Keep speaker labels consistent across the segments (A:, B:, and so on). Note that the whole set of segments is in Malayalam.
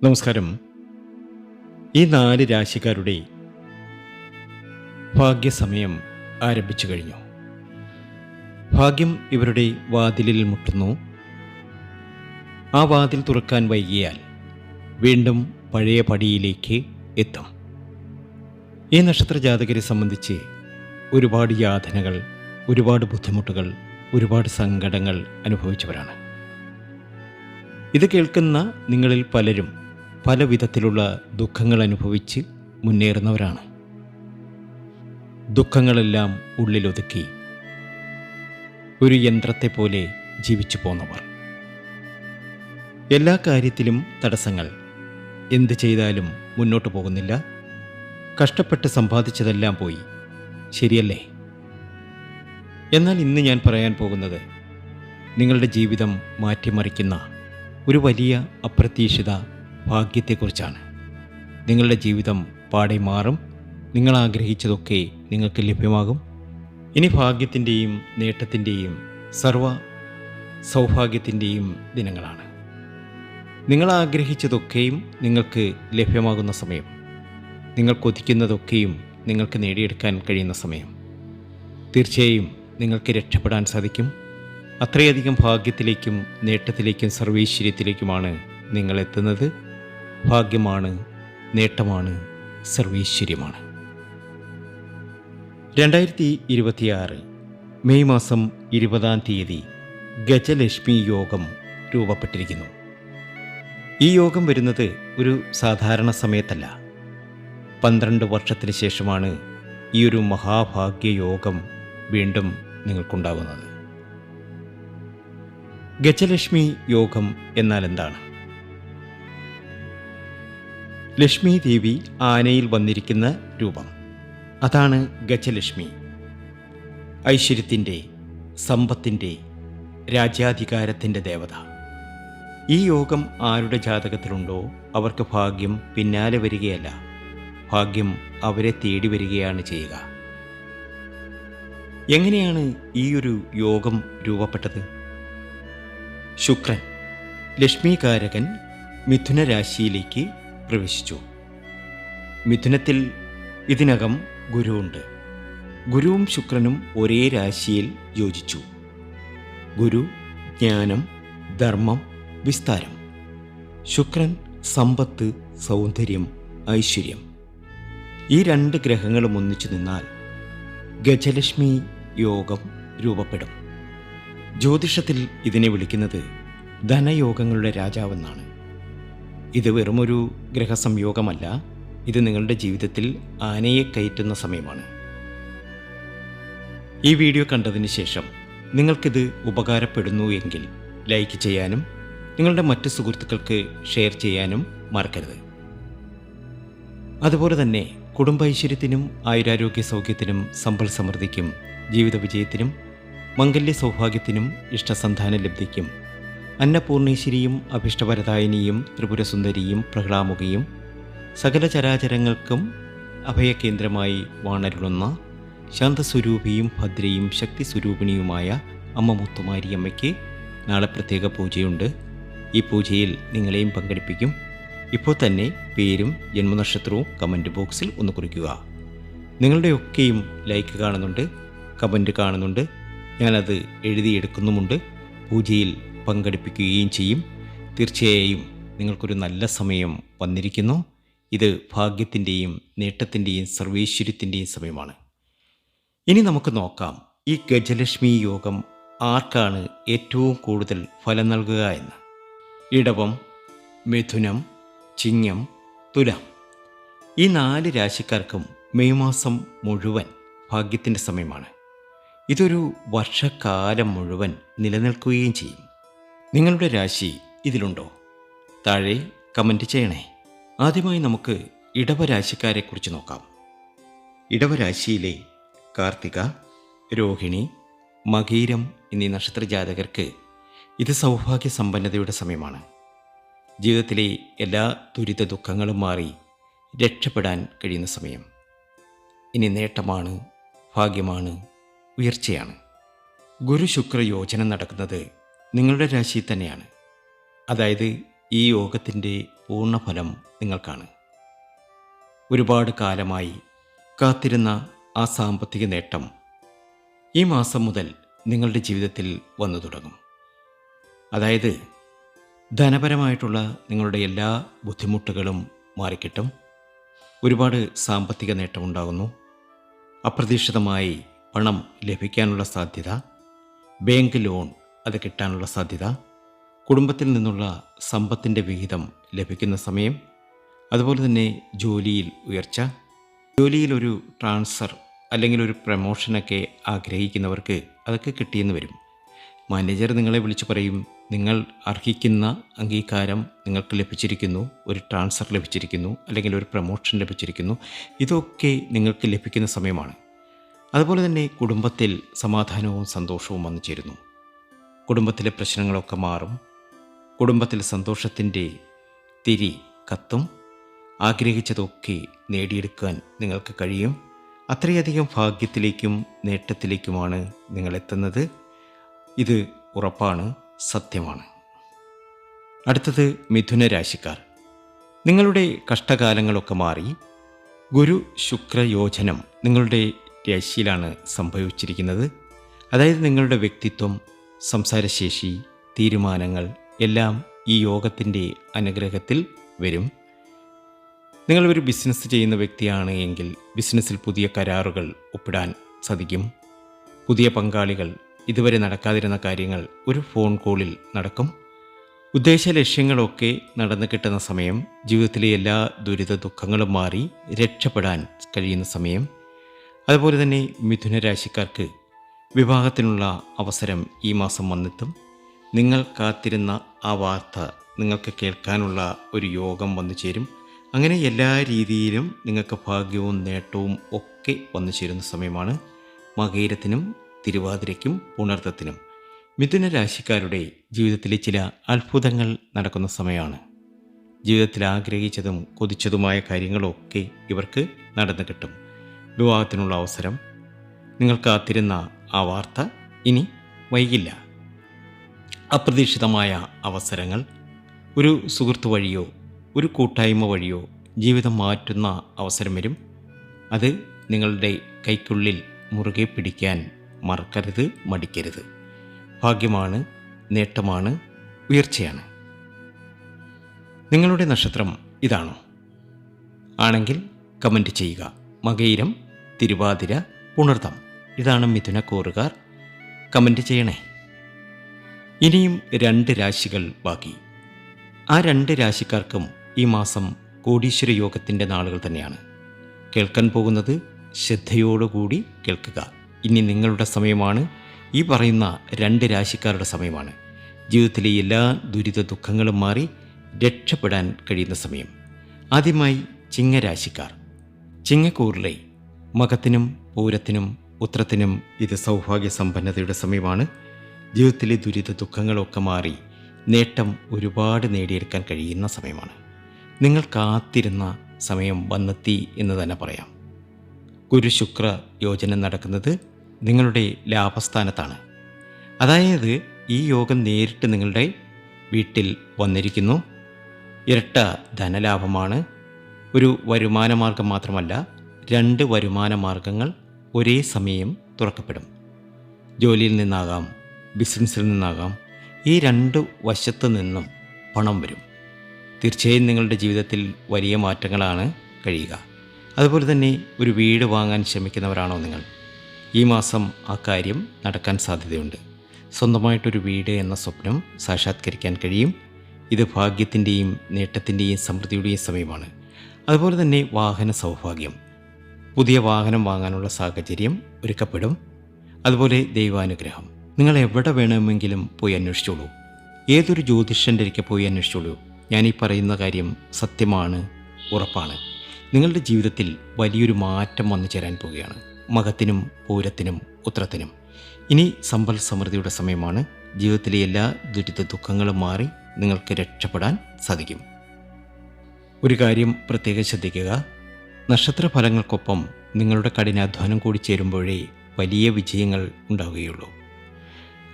A: നമസ്കാരം. ഈ 4 രാശിക്കാരുടെ ഭാഗ്യസമയം ആരംഭിച്ചു കഴിഞ്ഞു. ഭാഗ്യം ഇവരുടെ വാതിലിൽ മുട്ടുന്നു. ആ വാതിൽ തുറക്കാൻ വൈകിയാൽ വീണ്ടും പഴയ പടിയിലേക്ക് എത്തും. ഈ നക്ഷത്ര ജാതകരെ സംബന്ധിച്ച് ഒരുപാട് യാതനകൾ, ഒരുപാട് ബുദ്ധിമുട്ടുകൾ, ഒരുപാട് സങ്കടങ്ങൾ അനുഭവിച്ചവരാണ്. ഇത് കേൾക്കുന്ന നിങ്ങളിൽ പലരും പല വിധത്തിലുള്ള ദുഃഖങ്ങൾ അനുഭവിച്ച് മുന്നേറുന്നവരാണ്. ദുഃഖങ്ങളെല്ലാം ഉള്ളിലൊതുക്കി ഒരു യന്ത്രത്തെ പോലെ ജീവിച്ചു പോന്നവർ. എല്ലാ കാര്യത്തിലും തടസ്സങ്ങൾ. എന്ത് ചെയ്താലും മുന്നോട്ട് പോകുന്നില്ല. കഷ്ടപ്പെട്ട് സമ്പാദിച്ചതെല്ലാം പോയി. ശരിയല്ലേ? എന്നാൽ ഇന്ന് ഞാൻ പറയാൻ പോകുന്നത് നിങ്ങളുടെ ജീവിതം മാറ്റിമറിക്കുന്ന ഒരു വലിയ അപ്രതീക്ഷിത ഭാഗ്യത്തെക്കുറിച്ചാണ്. നിങ്ങളുടെ ജീവിതം പാടെ മാറും. നിങ്ങൾ ആഗ്രഹിച്ചതൊക്കെ നിങ്ങൾക്ക് ലഭ്യമാകും. ഇനി ഭാഗ്യത്തിൻ്റെയും നേട്ടത്തിൻ്റെയും സർവ സൗഭാഗ്യത്തിൻ്റെയും ദിനങ്ങളാണ്. നിങ്ങൾ ആഗ്രഹിച്ചതൊക്കെയും നിങ്ങൾക്ക് ലഭ്യമാകുന്ന സമയം, നിങ്ങൾ കൊതിക്കുന്നതൊക്കെയും നിങ്ങൾക്ക് നേടിയെടുക്കാൻ കഴിയുന്ന സമയം. തീർച്ചയായും നിങ്ങൾക്ക് രക്ഷപ്പെടാൻ സാധിക്കും. അത്രയധികം ഭാഗ്യത്തിലേക്കും നേട്ടത്തിലേക്കും സർവൈശ്വര്യത്തിലേക്കുമാണ് നിങ്ങൾ എത്തുന്നത്. ഭാഗ്യമാണ്, നേട്ടമാണ്, സർവൈശ്വര്യമാണ്. 2026 മെയ് മാസം 20-ാം തീയതി ഗജലക്ഷ്മി യോഗം രൂപപ്പെട്ടിരിക്കുന്നു. ഈ യോഗം വരുന്നത് ഒരു സാധാരണ സമയത്തല്ല. 12 വർഷത്തിന് ശേഷമാണ് ഈ ഒരു മഹാഭാഗ്യ യോഗം വീണ്ടും നിങ്ങൾക്കുണ്ടാകുന്നത്. ഗജലക്ഷ്മി യോഗം എന്നാൽ എന്താണ്? ലക്ഷ്മി ദേവി ആനയിൽ വന്നിരിക്കുന്ന രൂപം, അതാണ് ഗജലക്ഷ്മി. ഐശ്വര്യത്തിൻ്റെ, സമ്പത്തിൻ്റെ, രാജ്യാധികാരത്തിൻ്റെ ദേവത. ഈ യോഗം ആരുടെ ജാതകത്തിലുണ്ടോ അവർക്ക് ഭാഗ്യം പിന്നാലെ വരികയല്ല, ഭാഗ്യം അവരെ തേടി വരികയാണ് ചെയ്യുക. എങ്ങനെയാണ് ഈ ഒരു യോഗം രൂപപ്പെട്ടത്? ശുക്രൻ, ലക്ഷ്മീകാരകൻ, മിഥുന രാശിയിലേക്ക് പ്രവേശിച്ചു. മിഥുനത്തിൽ ഇതിനകം ഗുരുവുണ്ട്. ഗുരുവും ശുക്രനും ഒരേ രാശിയിൽ യോജിച്ചു. ഗുരു ജ്ഞാനം, ധർമ്മം, വിസ്താരം. ശുക്രൻ സമ്പത്ത്, സൗന്ദര്യം, ഐശ്വര്യം. ഈ 2 ഗ്രഹങ്ങളും ഒന്നിച്ചു നിന്നാൽ ഗജലക്ഷ്മി യോഗം രൂപപ്പെടും. ജ്യോതിഷത്തിൽ ഇതിനെ വിളിക്കുന്നത് ധനയോഗങ്ങളുടെ രാജാവെന്നാണ്. ഇത് വെറുമൊരു ഗ്രഹസംയോഗമല്ല, ഇത് നിങ്ങളുടെ ജീവിതത്തിൽ ആനയെ കയറ്റുന്ന സമയമാണ്. ഈ വീഡിയോ കണ്ടതിന് ശേഷം നിങ്ങൾക്കിത് ഉപകാരപ്പെടുന്നു എങ്കിൽ ലൈക്ക് ചെയ്യാനും നിങ്ങളുടെ മറ്റ് സുഹൃത്തുക്കൾക്ക് ഷെയർ ചെയ്യാനും മറക്കരുത്. അതുപോലെ തന്നെ കുടുംബൈശ്വര്യത്തിനും ആയുരാരോഗ്യ സൗഖ്യത്തിനും സമ്പൽ സമൃദ്ധിക്കും ജീവിത വിജയത്തിനും മംഗല്യ സൗഭാഗ്യത്തിനും ഇഷ്ടസന്താന ലബ്ധിക്കും അന്നപൂർണേശ്വരിയും അഭിഷ്ടവരദായിനിയും ത്രിപുരസുന്ദരിയും പ്രഹ്ലാമുഖിയും സകല ചരാചരങ്ങൾക്കും അഭയകേന്ദ്രമായി വാണരുളുന്ന ശാന്തസ്വരൂപിയും ഭദ്രയും ശക്തിസ്വരൂപിണിയുമായ അമ്മ മുത്തുമാരിയമ്മയ്ക്ക് നാളെ പ്രത്യേക പൂജയുണ്ട്. ഈ പൂജയിൽ നിങ്ങളെയും പങ്കെടുപ്പിക്കും. ഇപ്പോൾ തന്നെ പേരും ജന്മനക്ഷത്രവും കമൻറ്റ് ബോക്സിൽ ഒന്ന് കുറിക്കുക. നിങ്ങളുടെയൊക്കെയും ലൈക്ക് കാണുന്നുണ്ട്, കമൻറ്റ് കാണുന്നുണ്ട്. ഞാനത് എഴുതിയെടുക്കുന്നുമുണ്ട്. പൂജയിൽ പങ്കെടുപ്പിക്കുകയും ചെയ്യും. തീർച്ചയായും നിങ്ങൾക്കൊരു നല്ല സമയം വന്നിരിക്കുന്നു. ഇത് ഭാഗ്യത്തിൻ്റെയും നേട്ടത്തിൻ്റെയും സർവൈശ്വര്യത്തിൻ്റെയും സമയമാണ്. ഇനി നമുക്ക് നോക്കാം, ഈ ഗജലക്ഷ്മി യോഗം ആർക്കാണ് ഏറ്റവും കൂടുതൽ ഫലം നൽകുക എന്ന്. ഇടവം, മിഥുനം, ചിങ്ങം, തുലാം. ഈ 4 രാശിക്കാർക്കും മെയ് മാസം മുഴുവൻ ഭാഗ്യത്തിൻ്റെ സമയമാണ്. ഇതൊരു വർഷക്കാലം മുഴുവൻ നിലനിൽക്കുകയും ചെയ്യും. നിങ്ങളുടെ രാശി ഇതിലുണ്ടോ? താഴെ കമൻറ്റ് ചെയ്യണേ. ആദ്യമായി നമുക്ക് ഇടവരാശിക്കാരെക്കുറിച്ച് നോക്കാം. ഇടവരാശിയിലെ കാർത്തിക, രോഹിണി, മകീരം എന്നീ നക്ഷത്രജാതകർക്ക് ഇത് സൗഭാഗ്യ സമ്പന്നതയുടെ സമയമാണ്. ജീവിതത്തിലെ എല്ലാ ദുരിത ദുഃഖങ്ങളും മാറി രക്ഷപ്പെടാൻ കഴിയുന്ന സമയം. ഇനി നേട്ടമാണ്, ഭാഗ്യമാണ്, ഉയർച്ചയാണ്. ഗുരു ശുക്ര യോജന നടക്കുന്നത് നിങ്ങളുടെ രാശിയിൽ തന്നെയാണ്. അതായത് ഈ യോഗത്തിൻ്റെ പൂർണ്ണഫലം നിങ്ങൾക്കാണ്. ഒരുപാട് കാലമായി കാത്തിരുന്ന ആ സാമ്പത്തിക നേട്ടം ഈ മാസം മുതൽ നിങ്ങളുടെ ജീവിതത്തിൽ വന്നു തുടങ്ങും. അതായത് ധനപരമായിട്ടുള്ള നിങ്ങളുടെ എല്ലാ ബുദ്ധിമുട്ടുകളും മാറിക്കിട്ടും. ഒരുപാട് സാമ്പത്തിക നേട്ടമുണ്ടാകുന്നു. അപ്രതീക്ഷിതമായി പണം ലഭിക്കാനുള്ള സാധ്യത, ബാങ്ക് ലോൺ അത് കിട്ടാനുള്ള സാധ്യത, കുടുംബത്തിൽ നിന്നുള്ള സമ്പത്തിൻ്റെ വിഹിതം ലഭിക്കുന്ന സമയം, അതുപോലെ തന്നെ ജോലിയിൽ ഉയർച്ച, ജോലിയിലൊരു ട്രാൻസ്ഫർ അല്ലെങ്കിൽ ഒരു പ്രമോഷനൊക്കെ ആഗ്രഹിക്കുന്നവർക്ക് അതൊക്കെ കിട്ടിയെന്ന് വരും. മാനേജർ നിങ്ങളെ വിളിച്ചു പറയും, നിങ്ങൾ അർഹിക്കുന്ന അംഗീകാരം നിങ്ങൾക്ക് ലഭിച്ചിരിക്കുന്നു, ഒരു ട്രാൻസ്ഫർ ലഭിച്ചിരിക്കുന്നു, അല്ലെങ്കിൽ ഒരു പ്രമോഷൻ ലഭിച്ചിരിക്കുന്നു. ഇതൊക്കെ നിങ്ങൾക്ക് ലഭിക്കുന്ന സമയമാണ്. അതുപോലെ തന്നെ കുടുംബത്തിൽ സമാധാനവും സന്തോഷവും വന്നു ചേരുന്നു. കുടുംബത്തിലെ പ്രശ്നങ്ങളൊക്കെ മാറും. കുടുംബത്തിൽ സന്തോഷത്തിൻ്റെ തിരി കത്തും. ആഗ്രഹിച്ചതൊക്കെ നേടിയെടുക്കാൻ നിങ്ങൾക്ക് കഴിയും. അത്രയധികം ഭാഗ്യത്തിലേക്കും നേട്ടത്തിലേക്കുമാണ് നിങ്ങളെത്തുന്നത്. ഇത് ഉറപ്പാണ്, സത്യമാണ്. അടുത്തത് മിഥുന രാശിക്കാർ. നിങ്ങളുടെ കഷ്ടകാലങ്ങളൊക്കെ മാറി ഗുരു ശുക്ര യോജനം നിങ്ങളുടെ രാശിയിലാണ് സംഭവിച്ചിരിക്കുന്നത്. അതായത് നിങ്ങളുടെ വ്യക്തിത്വം, സംസാരശേഷി, തീരുമാനങ്ങൾ എല്ലാം ഈ യോഗത്തിൻ്റെ അനുഗ്രഹത്തിൽ വരും. നിങ്ങളൊരു ബിസിനസ് ചെയ്യുന്ന വ്യക്തിയാണ് എങ്കിൽ ബിസിനസ്സിൽ പുതിയ കരാറുകൾ ഒപ്പിടാൻ സാധിക്കും. പുതിയ പങ്കാളികൾ, ഇതുവരെ നടക്കാതിരുന്ന കാര്യങ്ങൾ ഒരു ഫോൺ കോളിൽ നടക്കും. ഉദ്ദേശ ലക്ഷ്യങ്ങളൊക്കെ നടന്നു കിട്ടുന്ന സമയം, ജീവിതത്തിലെ എല്ലാ ദുരിത ദുഃഖങ്ങളും മാറി രക്ഷപ്പെടാൻ കഴിയുന്ന സമയം. അതുപോലെ തന്നെ മിഥുന രാശിക്കാർക്ക് വിവാഹത്തിനുള്ള അവസരം ഈ മാസം വന്നെത്തും. നിങ്ങൾ കാത്തിരുന്ന ആ വാർത്ത നിങ്ങൾക്ക് കേൾക്കാനുള്ള ഒരു യോഗം വന്നു ചേരും. അങ്ങനെ എല്ലാ രീതിയിലും നിങ്ങൾക്ക് ഭാഗ്യവും നേട്ടവും ഒക്കെ വന്നു ചേരുന്ന സമയമാണ്. മകയിരത്തിനും തിരുവാതിരയ്ക്കും പുണർത്തത്തിനും മിഥുന രാശിക്കാരുടെ ജീവിതത്തിലെ ചില അത്ഭുതങ്ങൾ നടക്കുന്ന സമയമാണ്. ജീവിതത്തിൽ ആഗ്രഹിച്ചതും കൊതിച്ചതുമായ കാര്യങ്ങളൊക്കെ ഇവർക്ക് നടന്നു കിട്ടും. വിവാഹത്തിനുള്ള അവസരം, നിങ്ങൾ കാത്തിരുന്ന ആ വാർത്ത ഇനി വൈകില്ല. അപ്രതീക്ഷിതമായ അവസരങ്ങൾ, ഒരു സുഹൃത്ത് വഴിയോ ഒരു കൂട്ടായ്മ വഴിയോ ജീവിതം മാറ്റുന്ന അവസരം വരും. അത് നിങ്ങളുടെ കൈക്കുള്ളിൽ മുറുകെ പിടിക്കാൻ മറക്കരുത്, മടിക്കരുത്. ഭാഗ്യമാണ്, നേട്ടമാണ്, ഉയർച്ചയാണ്. നിങ്ങളുടെ നക്ഷത്രം ഇതാണോ? ആണെങ്കിൽ കമൻറ്റ് ചെയ്യുക. മകയിരം, തിരുവാതിര, പുണർതം, ഇതാണ് മിഥുനക്കൂറുകാർ. കമൻറ്റ് ചെയ്യണേ. ഇനിയും 2 രാശികൾ ബാക്കി. ആ 2 രാശിക്കാർക്കും ഈ മാസം കോടീശ്വര യോഗത്തിൻ്റെ നാളുകൾ തന്നെയാണ്. കേൾക്കാൻ പോകുന്നത് ശ്രദ്ധയോടുകൂടി കേൾക്കുക. ഇനി നിങ്ങളുടെ സമയമാണ്. ഈ പറയുന്ന 2 രാശിക്കാരുടെ സമയമാണ്. ജീവിതത്തിലെ എല്ലാ ദുരിത ദുഃഖങ്ങളും മാറി രക്ഷപ്പെടാൻ കഴിയുന്ന സമയം. ആദ്യമായി ചിങ്ങരാശിക്കാർ. ചിങ്ങക്കൂറിലെ മകത്തിനും പൂരത്തിനും ഉത്രത്തിനും ഇത് സൗഭാഗ്യ സമ്പന്നതയുടെ സമയമാണ്. ജീവിതത്തിലെ ദുരിത ദുഃഖങ്ങളൊക്കെ മാറി നേട്ടം ഒരുപാട് നേടിയെടുക്കാൻ കഴിയുന്ന സമയമാണ്. നിങ്ങൾ കാത്തിരുന്ന സമയം വന്നെത്തി എന്ന് തന്നെ പറയാം. ഗുരു ശുക്ര യോജനം നടക്കുന്നത് നിങ്ങളുടെ ലാഭസ്ഥാനത്താണ്. അതായത് ഈ യോഗം നേരിട്ട് നിങ്ങളുടെ വീട്ടിൽ വന്നിരിക്കുന്നു. ഇരട്ട ധനലാഭമാണ്. ഒരു വരുമാന മാർഗം മാത്രമല്ല, 2 വരുമാന മാർഗങ്ങൾ ഒരേ സമയം തുറക്കപ്പെടും. ജോലിയിൽ നിന്നാകാം, ബിസിനസ്സിൽ നിന്നാകാം. ഈ 2 വശത്തു നിന്നും പണം വരും. തീർച്ചയായും നിങ്ങളുടെ ജീവിതത്തിൽ വലിയ മാറ്റങ്ങളാണ് കഴിയുക. അതുപോലെ തന്നെ ഒരു വീട് വാങ്ങാൻ ശ്രമിക്കുന്നവരാണോ നിങ്ങൾ? ഈ മാസം ആ കാര്യം നടക്കാൻ സാധ്യതയുണ്ട്. സ്വന്തമായിട്ടൊരു വീട് എന്ന സ്വപ്നം സാക്ഷാത്കരിക്കാൻ കഴിയും. ഇത് ഭാഗ്യത്തിൻ്റെയും നേട്ടത്തിൻ്റെയും സമൃദ്ധിയുടെയും സമയമാണ്. അതുപോലെ തന്നെ വാഹന സൗഭാഗ്യം, പുതിയ വാഹനം വാങ്ങാനുള്ള സാഹചര്യം ഒരുക്കപ്പെടും. അതുപോലെ ദൈവാനുഗ്രഹം. നിങ്ങൾ എവിടെ വേണമെങ്കിലും പോയി അന്വേഷിച്ചോളൂ. ഏതൊരു ജ്യോതിഷൻ്റെ അടുക്കൽ പോയി അന്വേഷിച്ചോളൂ. ഞാനീ പറയുന്ന കാര്യം സത്യമാണ്, ഉറപ്പാണ്. നിങ്ങളുടെ ജീവിതത്തിൽ വലിയൊരു മാറ്റം വന്നു ചേരാൻ പോവുകയാണ്. മകത്തിനും പൂരത്തിനും ഉത്രത്തിനും ഇനി സമ്പൽ സമൃദ്ധിയുടെ സമയമാണ്. ജീവിതത്തിലെ എല്ലാ ദുരിത ദുഃഖങ്ങളും മാറി നിങ്ങൾക്ക് രക്ഷപ്പെടാൻ സാധിക്കും. ഒരു കാര്യം പ്രത്യേകം ശ്രദ്ധിക്കുക. നക്ഷത്രഫലങ്ങൾക്കൊപ്പം നിങ്ങളുടെ കഠിനാധ്വാനം കൂടി ചേരുമ്പോഴേ വലിയ വിജയങ്ങൾ ഉണ്ടാവുകയുള്ളൂ.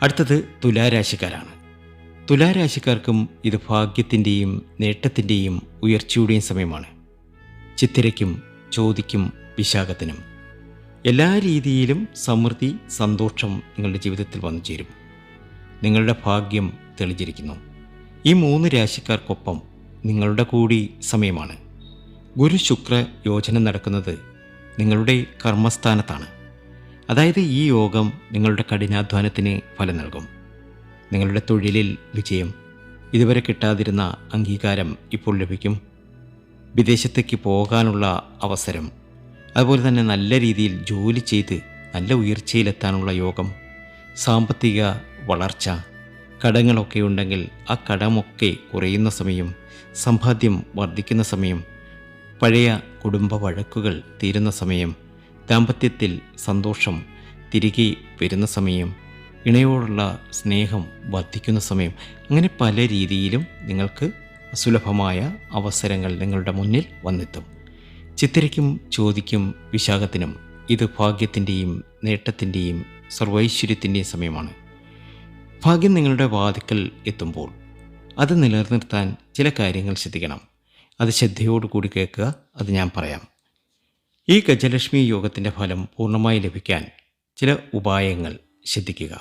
A: അടുത്തത് തുലാരാശിക്കാരാണ്. തുലാരാശിക്കാർക്കും ഇത് ഭാഗ്യത്തിൻ്റെയും നേട്ടത്തിൻ്റെയും ഉയർച്ചയുടെയും സമയമാണ്. ചിത്തിരയ്ക്കും ചോതിക്കും വിശാഖത്തിനും എല്ലാ രീതിയിലും സമൃദ്ധി, സന്തോഷം നിങ്ങളുടെ ജീവിതത്തിൽ വന്നു ചേരും. നിങ്ങളുടെ ഭാഗ്യം തെളിഞ്ഞിരിക്കുന്നു. ഈ 3 രാശിക്കാർക്കൊപ്പം നിങ്ങളുടെ കൂടി സമയമാണ്. ഗുരു ശുക്ര യോജന നടക്കുന്നത് നിങ്ങളുടെ കർമ്മസ്ഥാനത്താണ്. അതായത് ഈ യോഗം നിങ്ങളുടെ കഠിനാധ്വാനത്തിന് ഫലം നൽകും. നിങ്ങളുടെ തൊഴിലിൽ വിജയം, ഇതുവരെ കിട്ടാതിരുന്ന അംഗീകാരം ഇപ്പോൾ ലഭിക്കും. വിദേശത്തേക്ക് പോകാനുള്ള അവസരം, അതുപോലെ തന്നെ നല്ല രീതിയിൽ ജോലി ചെയ്ത് നല്ല ഉയർച്ചയിലെത്താനുള്ള യോഗം, സാമ്പത്തിക വളർച്ച, കടങ്ങളൊക്കെ ഉണ്ടെങ്കിൽ ആ കടമൊക്കെ കുറയുന്ന സമയം, സമ്പാദ്യം വർദ്ധിക്കുന്ന സമയം, പഴയ കുടുംബ വഴക്കുകൾ തീരുന്ന സമയം, ദാമ്പത്യത്തിൽ സന്തോഷം തിരികെ വരുന്ന സമയം, ഇണയോടുള്ള സ്നേഹം വർദ്ധിക്കുന്ന സമയം, അങ്ങനെ പല രീതിയിലും നിങ്ങൾക്ക് സുലഭമായ അവസരങ്ങൾ നിങ്ങളുടെ മുന്നിൽ വന്നെത്തും. ചിത്തിരയ്ക്കും ചോതിക്കും വിശാഖത്തിനും ഇത് ഭാഗ്യത്തിൻ്റെയും നേട്ടത്തിൻ്റെയും സർവൈശ്വര്യത്തിൻ്റെയും സമയമാണ്. ഭാഗ്യം നിങ്ങളുടെ വാതിക്കൽ എത്തുമ്പോൾ അത് നിലനിർത്താൻ ചില കാര്യങ്ങൾ ശ്രദ്ധിക്കണം. അത് ശ്രദ്ധയോടുകൂടി കേൾക്കുക, അത് ഞാൻ പറയാം. ഈ ഗജലക്ഷ്മി യോഗത്തിൻ്റെ ഫലം പൂർണ്ണമായി ലഭിക്കാൻ ചില ഉപായങ്ങൾ ശ്രദ്ധിക്കുക.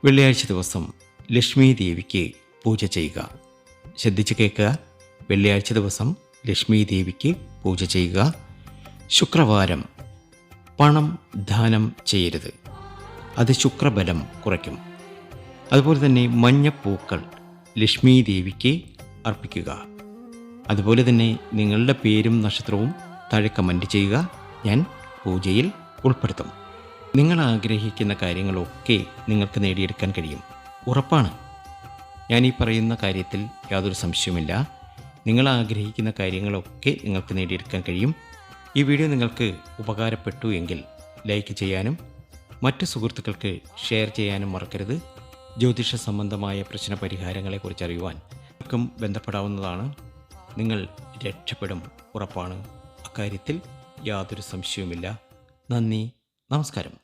A: വെള്ളിയാഴ്ച ദിവസം ലക്ഷ്മി ദേവിക്ക് പൂജ ചെയ്യുക. ശ്രദ്ധിച്ച് കേൾക്കുക. വെള്ളിയാഴ്ച ദിവസം ലക്ഷ്മി ദേവിക്ക് പൂജ ചെയ്യുക. ശുക്രവാരം പണം ദാനം ചെയ്യരുത്, അത് ശുക്രബലം കുറയ്ക്കും. അതുപോലെ തന്നെ മഞ്ഞപ്പൂക്കൾ ലക്ഷ്മി ദേവിക്ക് അർപ്പിക്കുക. അതുപോലെ തന്നെ നിങ്ങളുടെ പേരും നക്ഷത്രവും താഴെ കമൻറ്റ് ചെയ്യുക, ഞാൻ പൂജയിൽ ഉൾപ്പെടുത്തും. നിങ്ങൾ ആഗ്രഹിക്കുന്ന കാര്യങ്ങളൊക്കെ നിങ്ങൾക്ക് നേടിയെടുക്കാൻ കഴിയും, ഉറപ്പാണ്. ഞാൻ ഈ പറയുന്ന കാര്യത്തിൽ യാതൊരു സംശയവുമില്ല. നിങ്ങൾ ആഗ്രഹിക്കുന്ന കാര്യങ്ങളൊക്കെ നിങ്ങൾക്ക് നേടിയെടുക്കാൻ കഴിയും. ഈ വീഡിയോ നിങ്ങൾക്ക് ഉപകാരപ്പെട്ടു എങ്കിൽ ലൈക്ക് ചെയ്യാനും മറ്റ് സുഹൃത്തുക്കൾക്ക് ഷെയർ ചെയ്യാനും മറക്കരുത്. ജ്യോതിഷ സംബന്ധമായ പ്രശ്ന പരിഹാരങ്ങളെക്കുറിച്ച് അറിയുവാൻ ആർക്കും ബന്ധപ്പെടാവുന്നതാണ്. നിങ്ങൾ രക്ഷപ്പെടും, ഉറപ്പാണ്. അക്കാര്യത്തിൽ യാതൊരു സംശയവുമില്ല. നന്ദി, നമസ്കാരം.